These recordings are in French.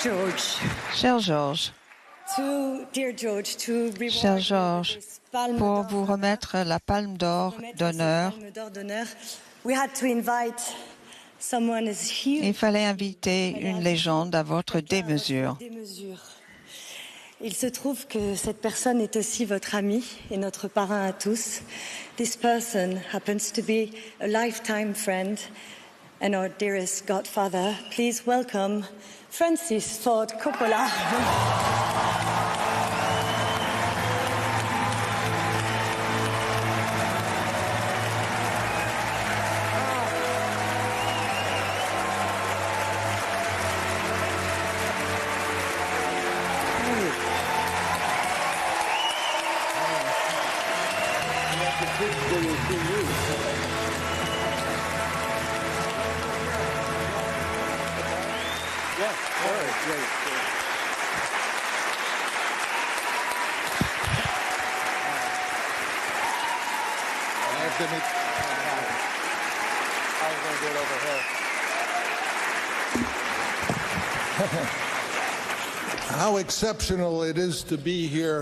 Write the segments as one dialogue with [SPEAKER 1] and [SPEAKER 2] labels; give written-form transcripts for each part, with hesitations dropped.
[SPEAKER 1] Cher George, cher George, pour vous remettre la palme d'or d'honneur, il fallait inviter une légende à votre démesure.
[SPEAKER 2] Il se trouve que cette personne est aussi votre ami et notre parrain à tous. This person happens to be a lifetime friend and our dearest godfather. Please welcome Francis Ford Coppola.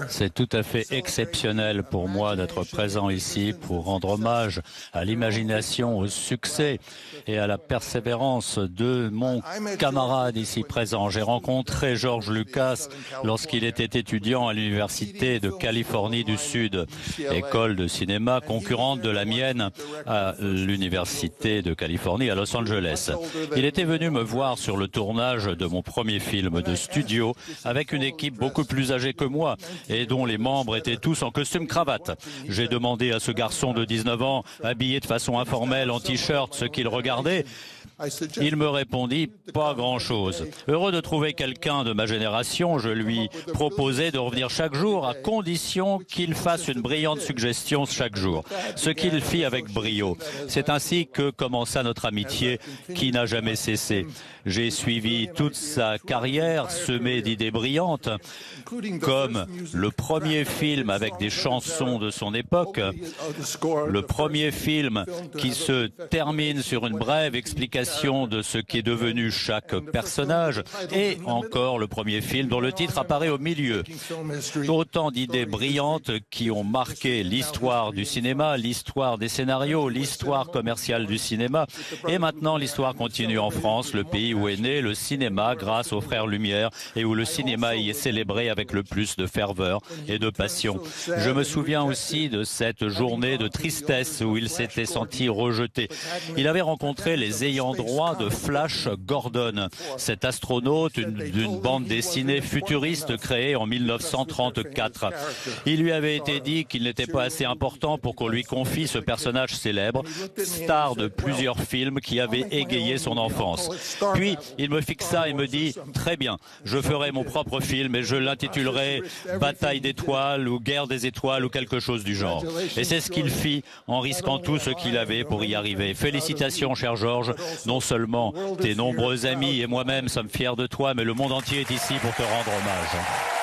[SPEAKER 3] C'est tout à fait exceptionnel pour moi d'être présent ici pour rendre hommage à l'imagination, au succès et à la persévérance de mon camarade ici présent. J'ai rencontré George Lucas lorsqu'il était étudiant à l'Université de Californie du Sud, école de cinéma concurrente de la mienne à l'Université de Californie à Los Angeles. Il était venu me voir sur le tournage de mon premier film de studio avec une équipe beaucoup plus âgée que moi et dont les membres étaient tous en costume-cravate. J'ai demandé à ce garçon de 19 ans, habillé de façon informelle en t-shirt, ce qu'il regardait. Il me répondit « pas grand-chose ». Heureux de trouver quelqu'un de ma génération, je lui proposai de revenir chaque jour à condition qu'il fasse une brillante suggestion chaque jour, ce qu'il fit avec brio. C'est ainsi que commença notre amitié qui n'a jamais cessé. J'ai suivi toute sa carrière semée d'idées brillantes, comme le premier film avec des chansons de son époque, le premier film qui se termine sur une brève explication de ce qui est devenu chaque personnage, et encore le premier film dont le titre apparaît au milieu. Autant d'idées brillantes qui ont marqué l'histoire du cinéma, l'histoire des scénarios, l'histoire commerciale du cinéma, et maintenant l'histoire continue en France, le pays où est né le cinéma grâce aux frères Lumière et où le cinéma y est célébré avec le plus de ferveur et de passion. Je me souviens aussi de cette journée de tristesse où il s'était senti rejeté. Il avait rencontré les ayants droit de Flash Gordon, cet astronaute d'une bande dessinée futuriste créée en 1934. Il lui avait été dit qu'il n'était pas assez important pour qu'on lui confie ce personnage célèbre, star de plusieurs films qui avaient égayé son enfance. Puis, il me fixa et me dit « Très bien, je ferai mon propre film et je l'intitulerai « Bataille d'étoiles » ou « Guerre des étoiles » ou quelque chose du genre. Et c'est ce qu'il fit en risquant tout ce qu'il avait pour y arriver. Félicitations, cher George. Non seulement tes nombreux amis et moi-même sommes fiers de toi, mais le monde entier est ici pour te rendre hommage.